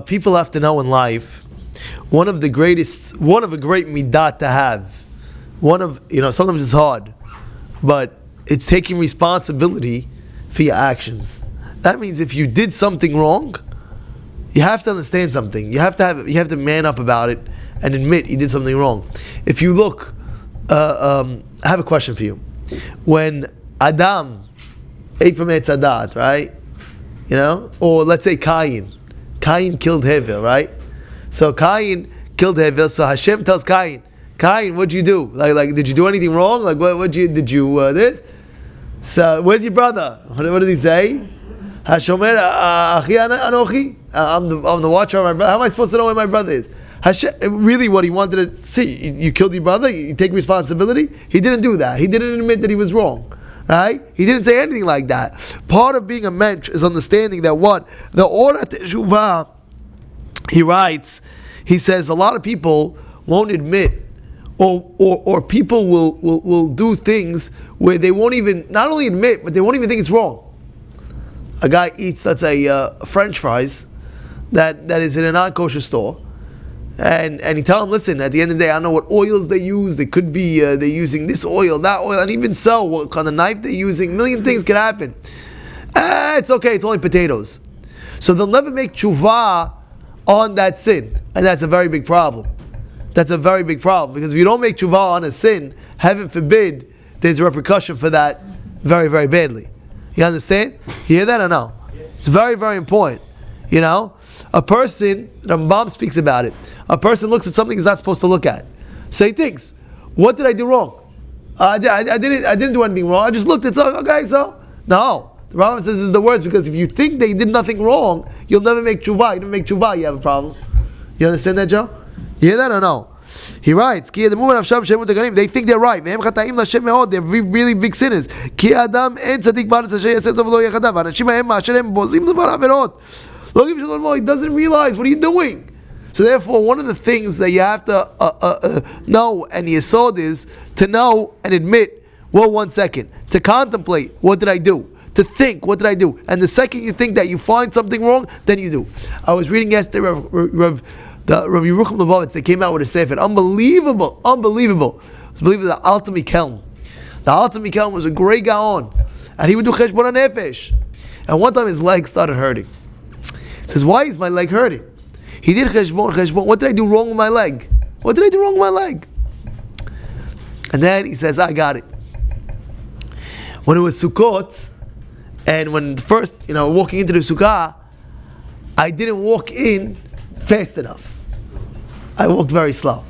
People have to know in life, one of a great midah to have. Sometimes it's hard, but it's taking responsibility for your actions. That means if you did something wrong, you have to understand something. You have to man up about it and admit you did something wrong. If you look, I have a question for you. When Adam ate from Etz Hadat, right? Or let's say Cain killed Hevel, right? So Cain killed Hevel. So Hashem tells Cain, what'd you do? Like, did you do anything wrong? Like, did you this? So where's your brother? What did he say? Hashomer achi anochi. I'm the watcher of my brother. How am I supposed to know where my brother is? Hashem, really, what he wanted to see? You killed your brother. You take responsibility. He didn't do that. He didn't admit that he was wrong. Right? He didn't say anything like that. Part of being a mensch is understanding that the order Teshuvah, he writes, he says a lot of people won't admit, or people will do things where they won't even, not only admit, but they won't even think it's wrong. A guy eats, let's say, French fries that is in a non-kosher store, and you tell him, listen, at the end of the day, I don't know what oils they use. They could be they're using this oil, that oil, and even so, what kind of knife they're using. A million things could happen. It's okay. It's only potatoes. So they'll never make teshuvah on that sin, and that's a very big problem. That's a very big problem, because if you don't make teshuvah on a sin, heaven forbid, there's a repercussion for that very, very badly. You understand? You hear that or no? It's very, very important. A person, Rambam speaks about it. A person looks at something he's not supposed to look at. So he thinks, what did I do wrong? I didn't do anything wrong. I just looked at something. Okay, so no. The Rambam says this is the worst, because if you think that you did nothing wrong, you'll never make teshuvah. You don't make teshuvah, you have a problem. You understand that, Joe? You hear that or no? He writes, they think they're right. They're really big sinners. Look, he doesn't realize, what are you doing? So therefore, one of the things that you have to know and yesod is to know and admit, well, 1 second, to contemplate, what did I do? To think, what did I do? And the second you think that you find something wrong, then you do. I was reading yesterday, Rav Yerucham Lubavitz, they came out with a sefer. Unbelievable. It's believable, the Alta Mikelm. The Alta Mikelm was a great gaon. And he would do cheshbon nefesh. And one time his leg started hurting. He says, why is my leg hurting? He did cheshbon. What did I do wrong with my leg? And then he says, I got it. When it was Sukkot, and when first, walking into the Sukkah, I didn't walk in fast enough. I walked very slow.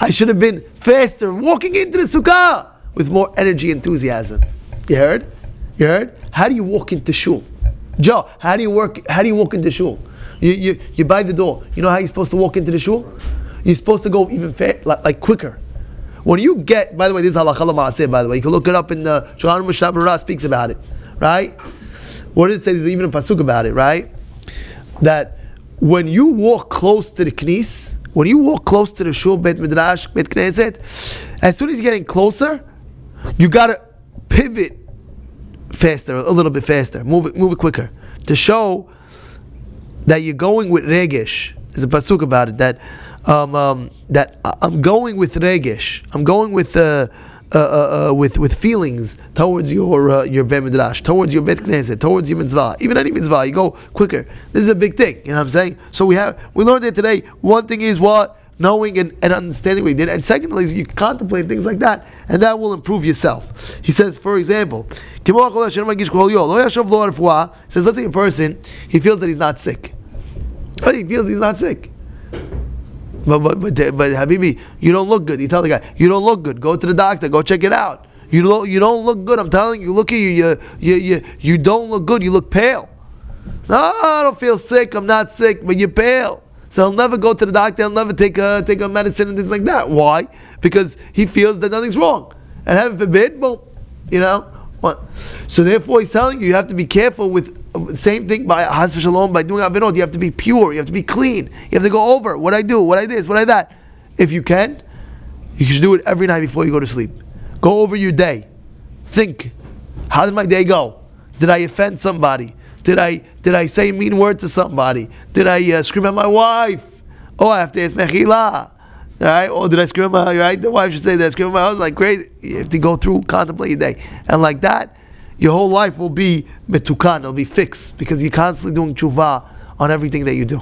I should have been faster walking into the Sukkah with more energy, enthusiasm. You heard? How do you walk into shul? Joe, how do you walk into shul? You by the door. You know how you're supposed to walk into the shul? You're supposed to go even like quicker. When you get, by the way, this is halakha l'maaseh, by the way. You can look it up in the Shulchan Aruch Mishnah Berurah speaks about it, right? What does it say? There's even a pasuk about it, right? That when you walk close to the knis, when you walk close to the shul, bet midrash, bet knesset, as soon as you're getting closer, you gotta pivot faster, a little bit faster, move it quicker, to show that you're going with regesh. There's a pasuk about it that I'm going with regesh. I'm going with feelings towards your bet midrash, towards your bet knesset, towards your mitzvah. Even any mitzvah, you go quicker. This is a big thing. You know what I'm saying? So we learned it today. One thing is what? Knowing and understanding what you did. And secondly, is you contemplate things like that, and that will improve yourself. He says, for example, he says, let's say a person, he feels that he's not sick. He feels he's not sick. But Habibi, you don't look good. You tell the guy, you don't look good. Go to the doctor. Go check it out. You don't look good. I'm telling you. Look at you don't look good. You look pale. No, I don't feel sick. I'm not sick, but you're pale. So he'll never go to the doctor. He'll never take a medicine and things like that. Why? Because he feels that nothing's wrong. And heaven forbid, boom, what? So therefore, he's telling you have to be careful with the same thing by Has v'Shalom, by doing avinot. You have to be pure. You have to be clean. You have to go over what I do, what I this, what I that. If you can, you should do it every night before you go to sleep. Go over your day. Think, how did my day go? Did I offend somebody? Did I say a mean word to somebody? Did I scream at my wife? Oh, I have to ask mechila. All right, or did I scream at my, right? The wife should say, did I scream at my husband? Like, great, you have to go through, contemplate your day. And like that, your whole life will be metukan, it'll be fixed, because you're constantly doing teshuvah on everything that you do.